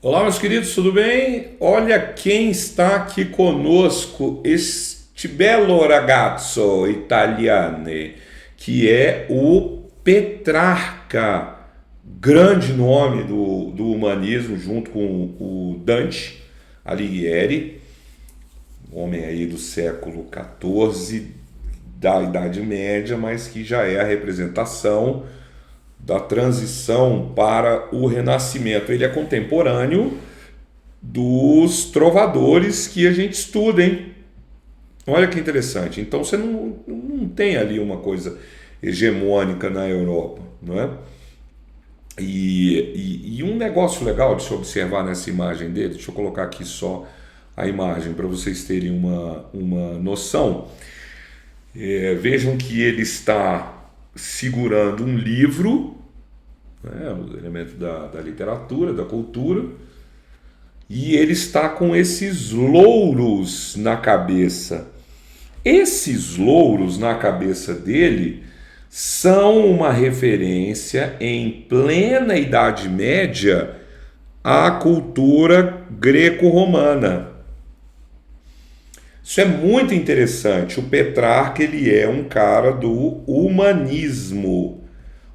Olá, meus queridos, tudo bem? Olha quem está aqui conosco, este belo ragazzo italiano, que é o Petrarca, grande nome do humanismo, junto com o Dante Alighieri, homem aí do século XIV, da Idade Média, mas que já é a representação da transição para o Renascimento. Ele é contemporâneo dos trovadores que a gente estuda, hein? Olha que interessante. Então você não tem ali uma coisa hegemônica na Europa, não é? E um negócio legal de se observar nessa imagem dele, deixa eu colocar aqui só a imagem para vocês terem uma noção. Vejam que ele está segurando um livro, né, os elementos da literatura, da cultura, e ele está com esses louros na cabeça. Esses louros na cabeça dele são uma referência em plena Idade Média à cultura greco-romana. Isso é muito interessante. O Petrarca, ele é um cara do humanismo.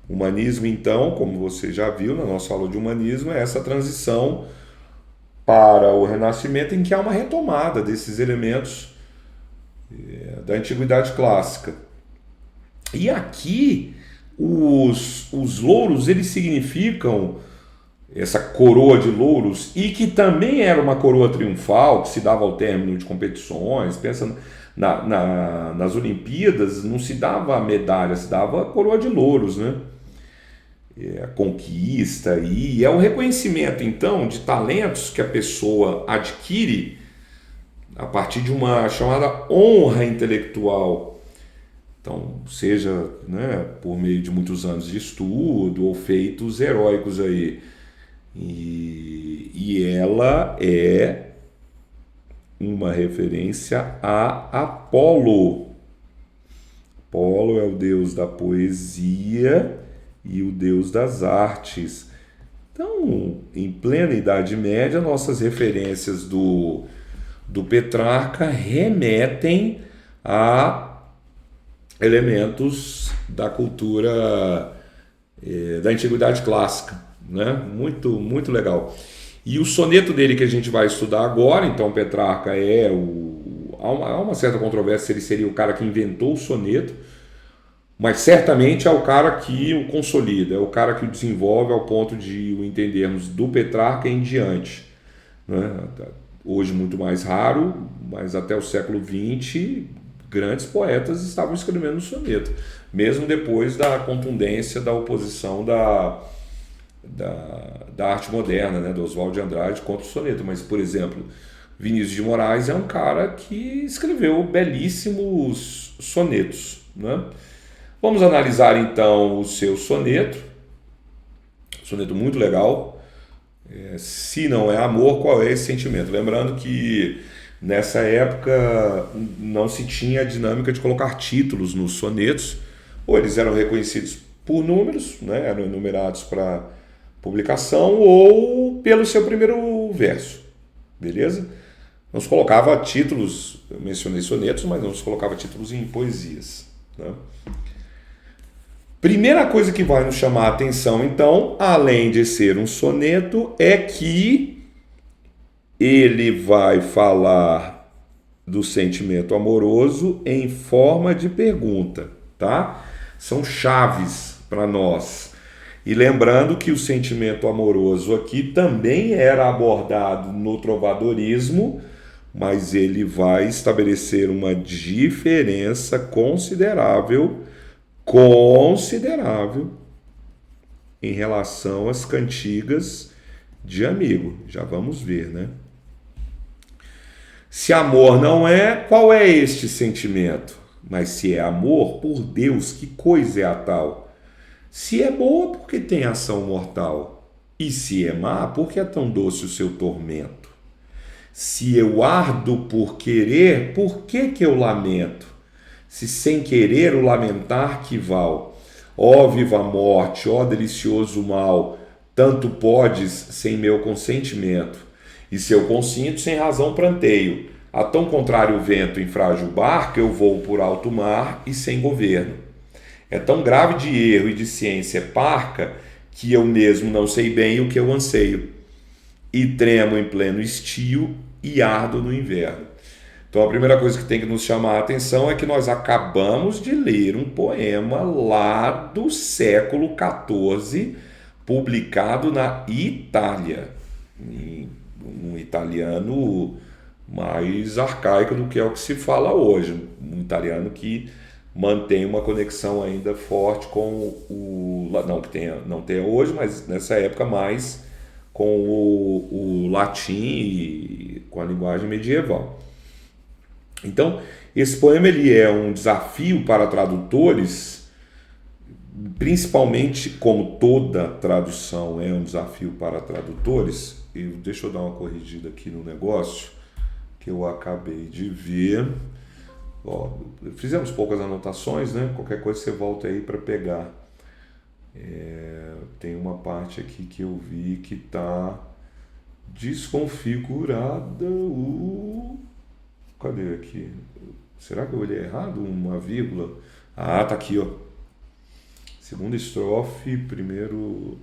Humanismo, então, como você já viu na nossa aula de humanismo, é essa transição para o Renascimento em que há uma retomada desses elementos da Antiguidade Clássica. E aqui, os louros, eles significam essa coroa de louros, e que também era uma coroa triunfal que se dava ao término de competições. Pensa nas Olimpíadas, não se dava medalha, se dava a coroa de louros, né? A conquista, e é um reconhecimento então de talentos que a pessoa adquire a partir de uma chamada honra intelectual. Então, seja, né, por meio de muitos anos de estudo ou feitos heróicos aí. E ela é uma referência a Apolo. Apolo é o deus da poesia e o deus das artes. Então, em plena Idade Média, nossas referências do Petrarca remetem a elementos da cultura da Antiguidade Clássica. Né? Muito, muito legal. E o soneto dele que a gente vai estudar agora, então Petrarca há uma certa controvérsia se ele seria o cara que inventou o soneto, mas certamente é o cara que o consolida, é o cara que o desenvolve ao ponto de o entendermos do Petrarca em diante. Né? Hoje muito mais raro, mas até o século XX grandes poetas estavam escrevendo o soneto, mesmo depois da contundência da oposição da arte moderna, né, do Oswald de Andrade contra o soneto. Mas, por exemplo, Vinícius de Moraes é um cara que escreveu belíssimos sonetos. Né? Vamos analisar então o seu soneto. Soneto muito legal. Se não é amor, qual é esse sentimento? Lembrando que nessa época não se tinha a dinâmica de colocar títulos nos sonetos, ou eles eram reconhecidos por números, né, eram enumerados para publicação, ou pelo seu primeiro verso, beleza? Não se colocava títulos, eu mencionei sonetos, mas não se colocava títulos em poesias. Né? Primeira coisa que vai nos chamar a atenção, então, além de ser um soneto, é que ele vai falar do sentimento amoroso em forma de pergunta, tá? São chaves para nós. E lembrando que o sentimento amoroso aqui também era abordado no trovadorismo, mas ele vai estabelecer uma diferença considerável em relação às cantigas de amigo. Já vamos ver, né? Se amor não é, qual é este sentimento? Mas se é amor, por Deus, que coisa é a tal? Se é boa, porque tem ação mortal? E se é má, porque é tão doce o seu tormento? Se eu ardo por querer, por que eu lamento? Se sem querer o lamentar que val? Ó viva morte, ó delicioso mal, tanto podes sem meu consentimento, e se eu consinto, sem razão pranteio. A tão contrário vento em frágil barca, eu vou por alto mar e sem governo. É tão grave de erro e de ciência parca, que eu mesmo não sei bem o que eu anseio, e tremo em pleno estio e ardo no inverno. Então a primeira coisa que tem que nos chamar a atenção é que nós acabamos de ler um poema lá do século XIV, publicado na Itália, em um italiano mais arcaico do que é o que se fala hoje, um italiano que mantém uma conexão ainda forte com não tenha hoje, mas nessa época mais com o latim e com a linguagem medieval. Então, esse poema ele é um desafio para tradutores, principalmente como toda tradução é um desafio para tradutores. Deixa eu dar uma corrigida aqui no negócio que eu acabei de ver. Ó, fizemos poucas anotações, né? Qualquer coisa você volta aí para pegar. Tem uma parte aqui que eu vi que está desconfigurada. Cadê aqui? Será que eu olhei errado? Uma vírgula? Ah, tá aqui, ó. Segunda estrofe, primeiro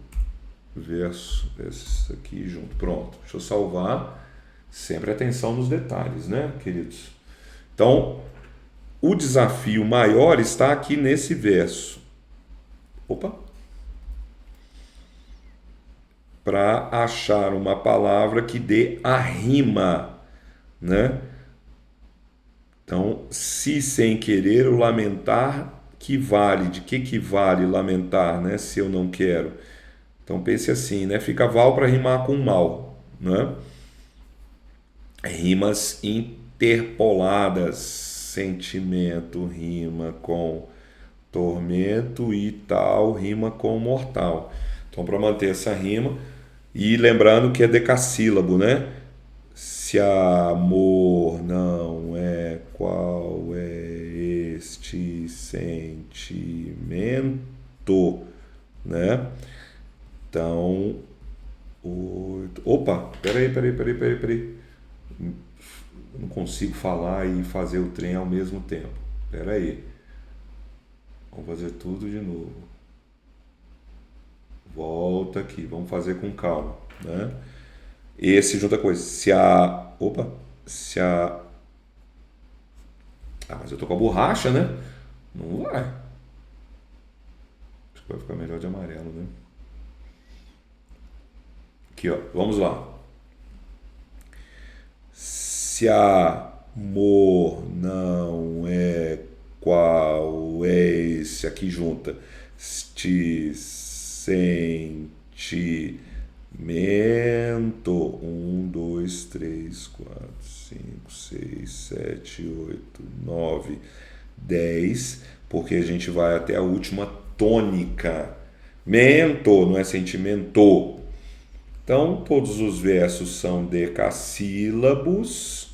verso. Esse aqui junto. Pronto. Deixa eu salvar. Sempre atenção nos detalhes, né, queridos? Então, o desafio maior está aqui nesse verso. Opa! Para achar uma palavra que dê a rima, né? Então, se sem querer o lamentar, que vale? De que vale lamentar, né? Se eu não quero. Então pense assim, né? Fica val para rimar com mal, né? Rimas interpoladas, sentimento rima com tormento e tal rima com mortal. Então para manter essa rima, e lembrando que é decassílabo, né? Se amor não é, qual é este sentimento, né? Então, opa, peraí. Não consigo falar e fazer o trem ao mesmo tempo. Peraí. Vamos fazer tudo de novo. Volta aqui, vamos fazer com calma, né? Esse junta coisa. Mas eu tô com a borracha, né? Não vai. Acho que vai ficar melhor de amarelo, né? Aqui, ó. Vamos lá. Se amor não é, qual é esse? Aqui junta. Este sentimento. 1, 2, 3, 4, 5, 6, 7, 8, 9, 10, porque a gente vai até a última tônica. Mento, não é sentimento. Então, todos os versos são decassílabos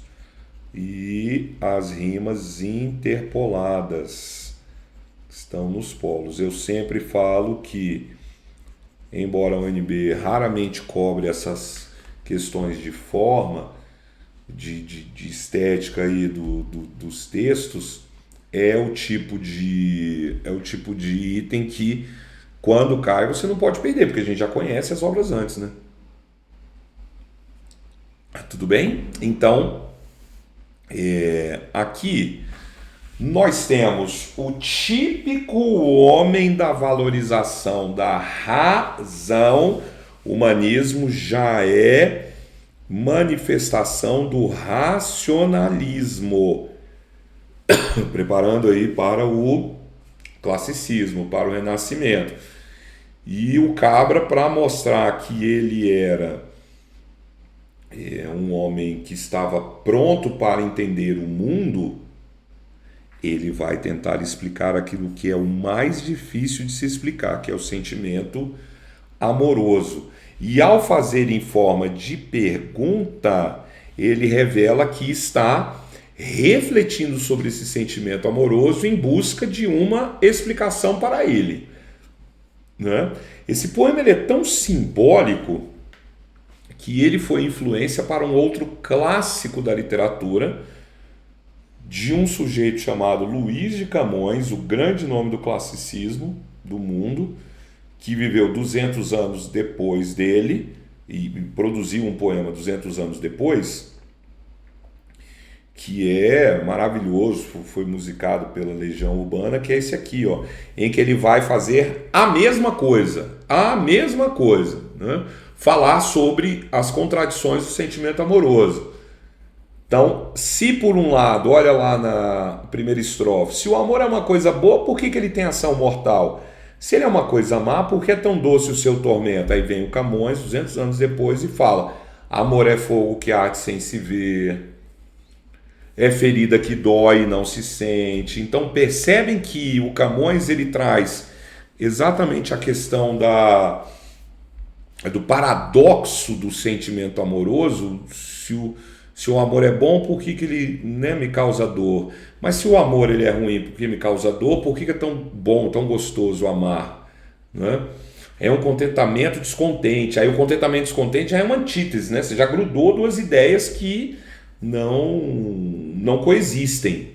e as rimas interpoladas estão nos polos. Eu sempre falo que, embora a UNB raramente cobre essas questões de forma, de estética aí dos textos, é o tipo de item que, quando cai, você não pode perder, porque a gente já conhece as obras antes, né? Tudo bem? Então, aqui nós temos o típico homem da valorização da razão. O humanismo já é manifestação do racionalismo, preparando aí para o classicismo, para o renascimento. E o Cabra, para mostrar que ele era um homem que estava pronto para entender o mundo, ele vai tentar explicar aquilo que é o mais difícil de se explicar, que é o sentimento amoroso. E ao fazer em forma de pergunta, ele revela que está refletindo sobre esse sentimento amoroso em busca de uma explicação para ele. né? Esse poema ele é tão simbólico que ele foi influência para um outro clássico da literatura, de um sujeito chamado Luís de Camões, o grande nome do classicismo do mundo, que viveu 200 anos depois dele e produziu um poema 200 anos depois, que é maravilhoso, foi musicado pela Legião Urbana, que é esse aqui, ó, em que ele vai fazer a mesma coisa, né? Falar sobre as contradições do sentimento amoroso. Então, se por um lado, olha lá na primeira estrofe, se o amor é uma coisa boa, por que ele tem ação mortal? Se ele é uma coisa má, por que é tão doce o seu tormento? Aí vem o Camões, 200 anos depois, e fala: amor é fogo que arde sem se ver, é ferida que dói e não se sente. Então percebem que o Camões ele traz exatamente a questão do paradoxo do sentimento amoroso. Se o amor é bom, por que ele, né, me causa dor? Mas se o amor ele é ruim, por que me causa dor? Por que é tão bom, tão gostoso amar? Né? É um contentamento descontente. Aí o contentamento descontente já é uma antítese, né? Você já grudou duas ideias que não coexistem.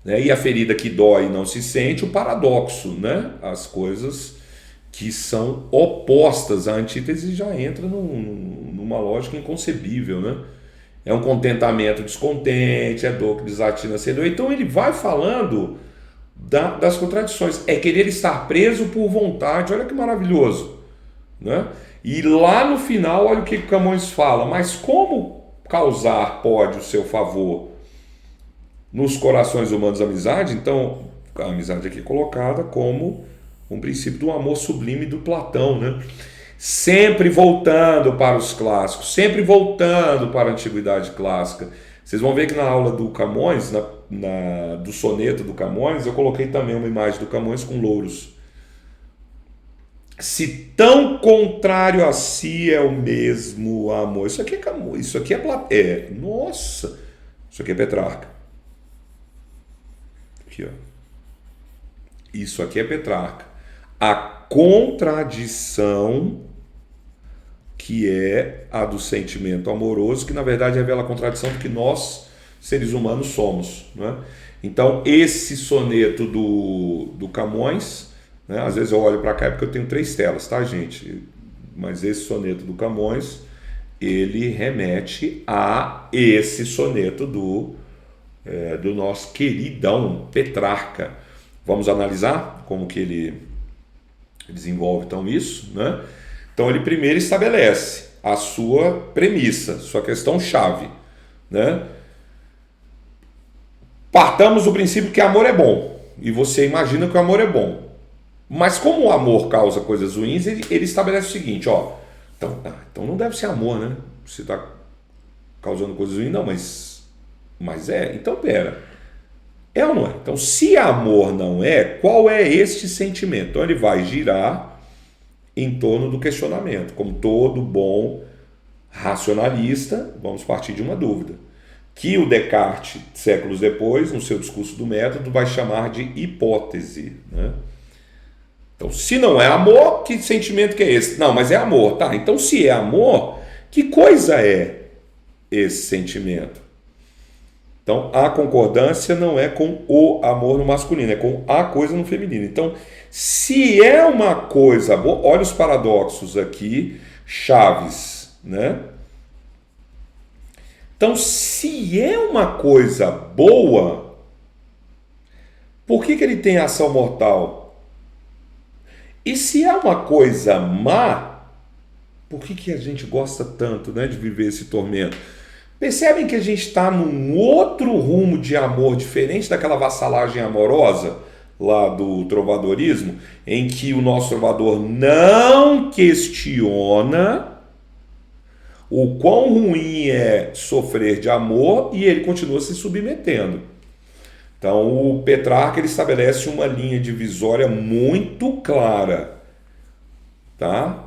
Né? E a ferida que dói e não se sente, o paradoxo, né? As coisas que são opostas à antítese já entra numa lógica inconcebível, né? É um contentamento descontente, é dor que desatina sem dor. Então ele vai falando das contradições. É querer estar preso por vontade, olha que maravilhoso. Né? E lá no final, olha o que Camões fala: mas como causar pode o seu favor nos corações humanos amizade? Então, a amizade aqui colocada como um princípio do amor sublime do Platão, né? Sempre voltando para os clássicos, sempre voltando para a antiguidade clássica. Vocês vão ver que na aula do Camões, do soneto do Camões, eu coloquei também uma imagem do Camões com louros. Se tão contrário a si é o mesmo amor. Isso aqui é Camões, isso aqui é nossa, isso aqui é Petrarca. Aqui, ó. Isso aqui é Petrarca. A contradição que é a do sentimento amoroso, que na verdade revela a contradição do que nós, seres humanos, somos. Né? Então, esse soneto do Camões, né? Às vezes eu olho para cá porque eu tenho 3 telas, tá, gente? Mas esse soneto do Camões, ele remete a esse soneto do nosso queridão Petrarca. Vamos analisar como que ele desenvolve então isso, né? Então ele primeiro estabelece a sua premissa, sua questão-chave, né? Partamos do princípio que amor é bom, e você imagina que o amor é bom. Mas como o amor causa coisas ruins, ele estabelece o seguinte, ó, então não deve ser amor, né? Você está causando coisas ruins, não, mas é, então pera, é ou não é? Então se amor não é, qual é este sentimento? Então ele vai girar em torno do questionamento. Como todo bom racionalista, vamos partir de uma dúvida, que o Descartes, séculos depois, no seu discurso do método, vai chamar de hipótese. Né? Então, se não é amor, que sentimento que é esse? Não, mas é amor. Tá, então se é amor, que coisa é esse sentimento? Então, a concordância não é com o amor no masculino, é com a coisa no feminino. Então, se é uma coisa boa, olha os paradoxos aqui, chaves, né? Então, se é uma coisa boa, por que ele tem ação mortal? E se é uma coisa má, por que a gente gosta tanto, né, de viver esse tormento? Percebem que a gente está num outro rumo de amor, diferente daquela vassalagem amorosa lá do trovadorismo, em que o nosso trovador não questiona o quão ruim é sofrer de amor e ele continua se submetendo. Então o Petrarca ele estabelece uma linha divisória muito clara, tá?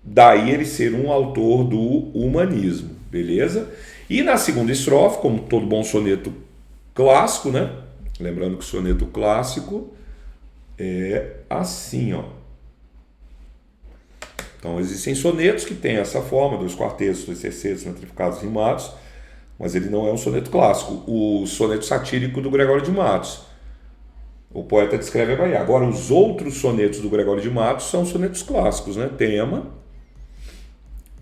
Daí ele ser um autor do humanismo, beleza? E na segunda estrofe, como todo bom soneto clássico, né? Lembrando que o soneto clássico é assim, ó. Então existem sonetos que têm essa forma, 2 quartetos, 2 tercetos, metrificados, rimados, mas ele não é um soneto clássico. O soneto satírico do Gregório de Matos, o poeta descreve a Bahia. Agora, os outros sonetos do Gregório de Matos são sonetos clássicos, né? Tema,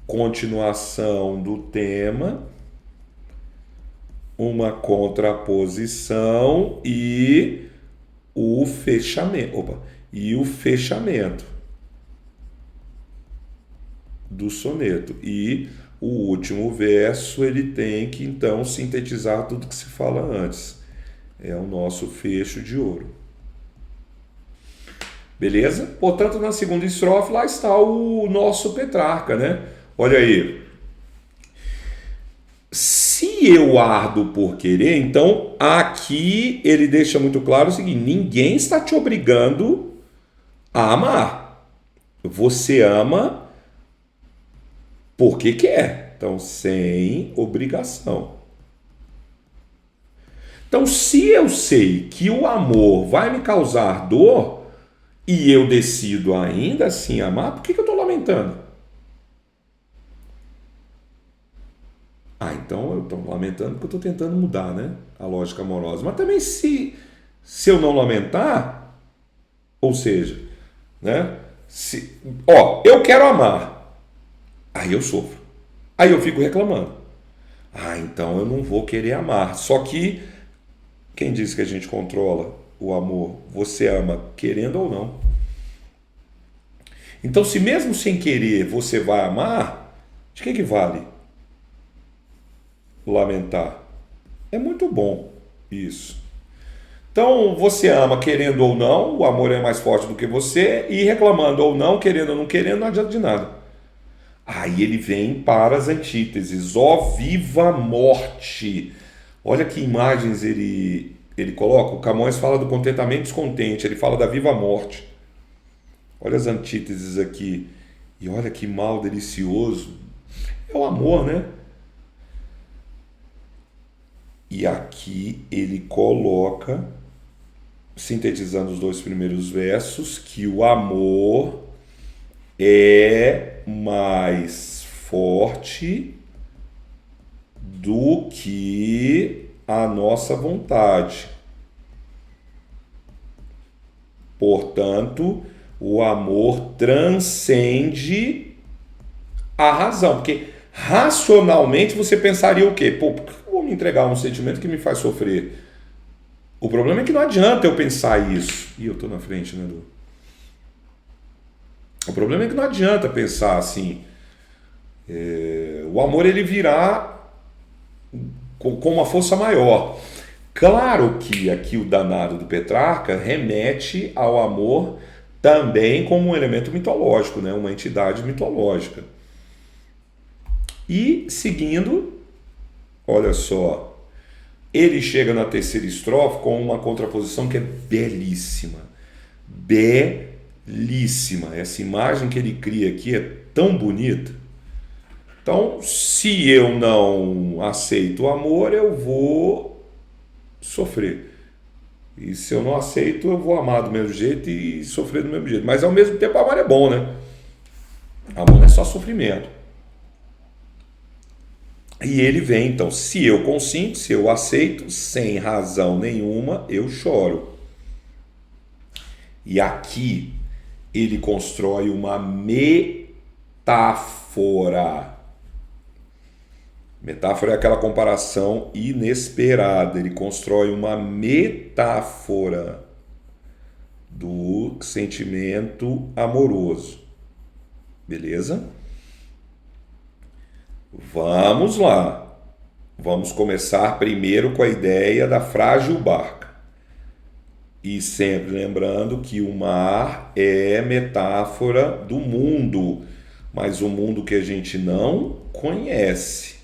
continuação do tema, uma contraposição e o fechamento. E o fechamento do soneto. E o último verso ele tem que então sintetizar tudo que se fala antes. É o nosso fecho de ouro. Beleza? Portanto, na segunda estrofe lá está o nosso Petrarca, né? Olha aí. Se eu ardo por querer, então aqui ele deixa muito claro o seguinte: ninguém está te obrigando a amar. Você ama porque quer. Então, sem obrigação. Então, se eu sei que o amor vai me causar dor e eu decido ainda assim amar, por que eu estou lamentando? Então eu estou lamentando porque eu estou tentando mudar, né? A lógica amorosa. Mas também se eu não lamentar, ou seja, né? Eu quero amar, aí eu sofro. Aí eu fico reclamando. Então eu não vou querer amar. Só que quem diz que a gente controla o amor? Você ama querendo ou não. Então, se mesmo sem querer você vai amar, de que vale lamentar? É muito bom isso. Então, você ama querendo ou não, o amor é mais forte do que você, e reclamando ou não, querendo ou não querendo, não adianta de nada. Aí ele vem para as antíteses. Ó viva morte! Olha que imagens ele coloca. O Camões fala do contentamento descontente, ele fala da viva morte. Olha as antíteses aqui. E olha que mal delicioso. É o amor, né? E aqui ele coloca, sintetizando os 2 primeiros versos, que o amor é mais forte do que a nossa vontade. Portanto, o amor transcende a razão, porque racionalmente você pensaria o quê? Por que eu vou me entregar a um sentimento que me faz sofrer? O problema é que não adianta eu pensar isso. Ih, eu tô na frente, né, Edu? O problema é que não adianta pensar assim. O amor ele virá com uma força maior. Claro que aqui o danado do Petrarca remete ao amor também como um elemento mitológico, né? Uma entidade mitológica. E seguindo, olha só, ele chega na terceira estrofe com uma contraposição que é belíssima. Belíssima. Essa imagem que ele cria aqui é tão bonita. Então, se eu não aceito o amor, eu vou sofrer. E se eu não aceito, eu vou amar do mesmo jeito e sofrer do mesmo jeito. Mas ao mesmo tempo, amar é bom, né? Amor não é só sofrimento. E ele vem, então, se eu consinto, se eu aceito, sem razão nenhuma, eu choro. E aqui ele constrói uma metáfora. Metáfora é aquela comparação inesperada. Ele constrói uma metáfora do sentimento amoroso. Beleza? Vamos lá. Vamos começar primeiro com a ideia da frágil barca. E sempre lembrando que o mar é metáfora do mundo, mas o mundo que a gente não conhece.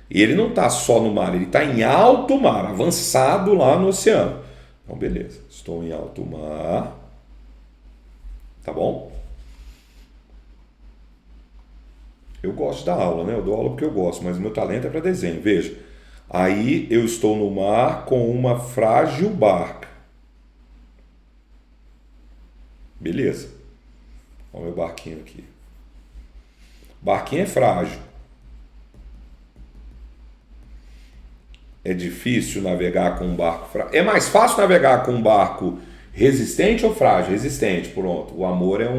E ele não está só no mar, ele está em alto mar, avançado lá no oceano. Então, beleza. Estou em alto mar. Tá bom? Eu gosto da aula, né? Eu dou aula porque eu gosto, mas o meu talento é para desenho. Veja. Aí eu estou no mar com uma frágil barca. Beleza. Olha o meu barquinho aqui. Barquinho é frágil. É difícil navegar com um barco frágil. É mais fácil navegar com um barco resistente ou frágil? Resistente, pronto. O amor é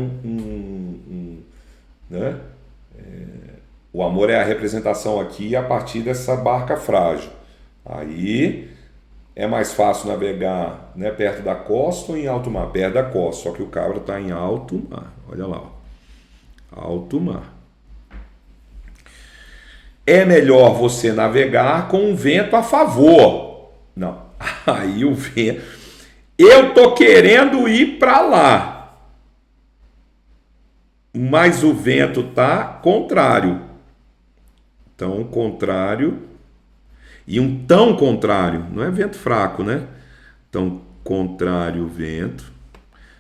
né? O amor é a representação aqui a partir dessa barca frágil. Aí é mais fácil navegar, né, perto da costa ou em alto mar? Perto da costa, só que o cabra está em alto mar. Olha lá, ó. Alto mar. É melhor você navegar com o vento a favor. Não, aí o vento... Eu tô querendo ir para lá, mas o vento tá contrário. Então, contrário... E um tão contrário, não é vento fraco, né? Então, contrário vento.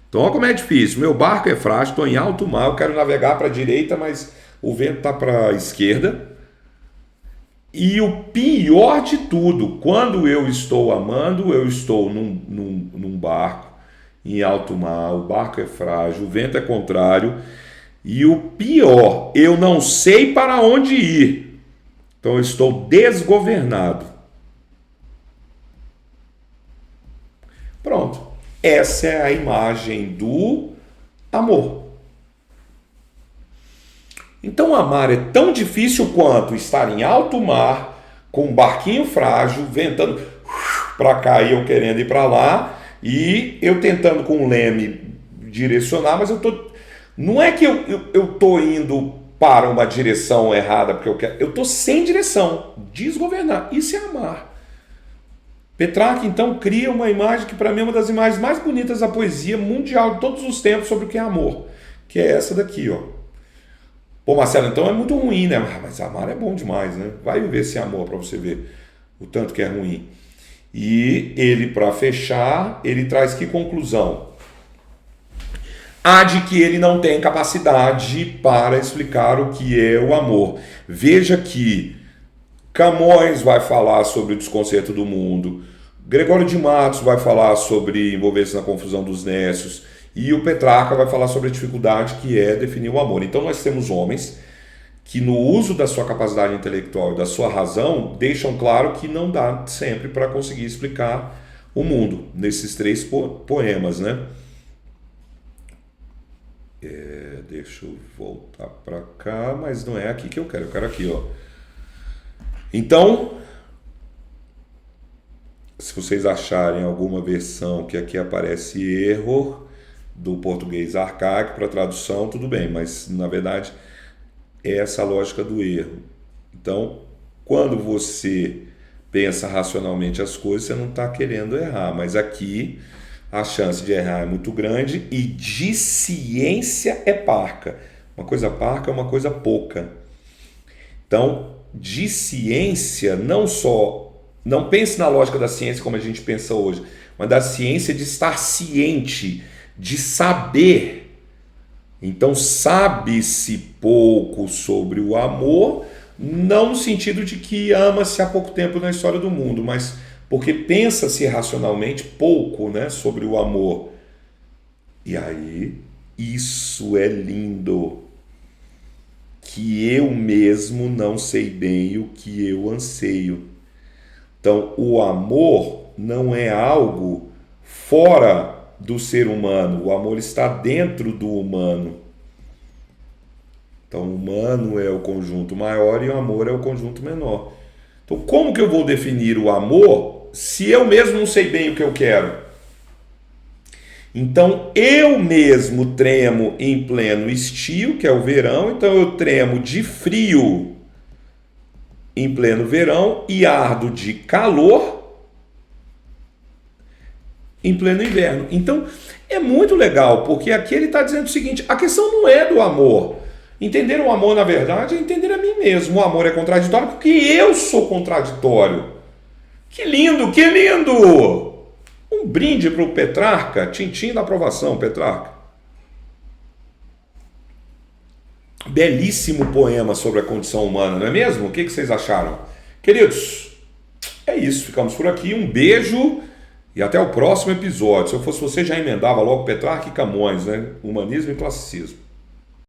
Então, olha como é difícil. Meu barco é frágil, estou em alto mar, eu quero navegar para a direita, mas o vento está para a esquerda. E o pior de tudo, quando eu estou amando, eu estou num barco em alto mar, o barco é frágil, o vento é contrário. E o pior, eu não sei para onde ir. Então eu estou desgovernado. Pronto. Essa é a imagem do amor. Então amar é tão difícil quanto estar em alto mar, com um barquinho frágil, ventando para cá e eu querendo ir para lá, e eu tentando com o leme direcionar, mas não é que eu estou indo para uma direção errada porque eu quero. Eu estou sem direção, desgovernar. Isso é amar. Petrarca, então, cria uma imagem que para mim é uma das imagens mais bonitas da poesia mundial de todos os tempos sobre o que é amor. Que é essa daqui, ó. Pô, Marcelo, então é muito ruim, né? Mas amar é bom demais, né? Vai viver esse amor para você ver o tanto que é ruim. E ele, para fechar, ele traz que conclusão? A de que ele não tem capacidade para explicar o que é o amor. Veja que Camões vai falar sobre o desconcerto do mundo, Gregório de Matos vai falar sobre envolver-se na confusão dos nécios, e o Petrarca vai falar sobre a dificuldade que é definir o amor. Então nós temos homens que no uso da sua capacidade intelectual e da sua razão deixam claro que não dá sempre para conseguir explicar o mundo, nesses três poemas, né? Deixa eu voltar para cá, mas não é aqui que eu quero aqui, ó. Então, se vocês acharem alguma versão que aqui aparece erro do português arcaico para tradução, tudo bem, mas na verdade é essa a lógica do erro. Então, quando você pensa racionalmente as coisas, você não está querendo errar, mas aqui a chance de errar é muito grande e de ciência é parca. Uma coisa parca é uma coisa pouca. Então, de ciência, não pense na lógica da ciência como a gente pensa hoje, mas da ciência de estar ciente, de saber. Então, sabe-se pouco sobre o amor, não no sentido de que ama-se há pouco tempo na história do mundo, mas porque pensa-se racionalmente pouco, né, sobre o amor. E aí, isso é lindo. Que eu mesmo não sei bem o que eu anseio. Então, o amor não é algo fora do ser humano. O amor está dentro do humano. Então, o humano é o conjunto maior e o amor é o conjunto menor. Então, como que eu vou definir o amor se eu mesmo não sei bem o que eu quero? Então, eu mesmo tremo em pleno estio, que é o verão, então eu tremo de frio em pleno verão e ardo de calor em pleno inverno. Então, é muito legal, porque aqui ele está dizendo o seguinte, a questão não é do amor. Entender o amor, na verdade, é entender a mim mesmo. O amor é contraditório porque eu sou contraditório. Que lindo, que lindo! Um brinde para o Petrarca, tintim da aprovação, Petrarca. Belíssimo poema sobre a condição humana, não é mesmo? O que vocês acharam? Queridos, é isso, ficamos por aqui. Um beijo e até o próximo episódio. Se eu fosse você, já emendava logo Petrarca e Camões, né? Humanismo e classicismo.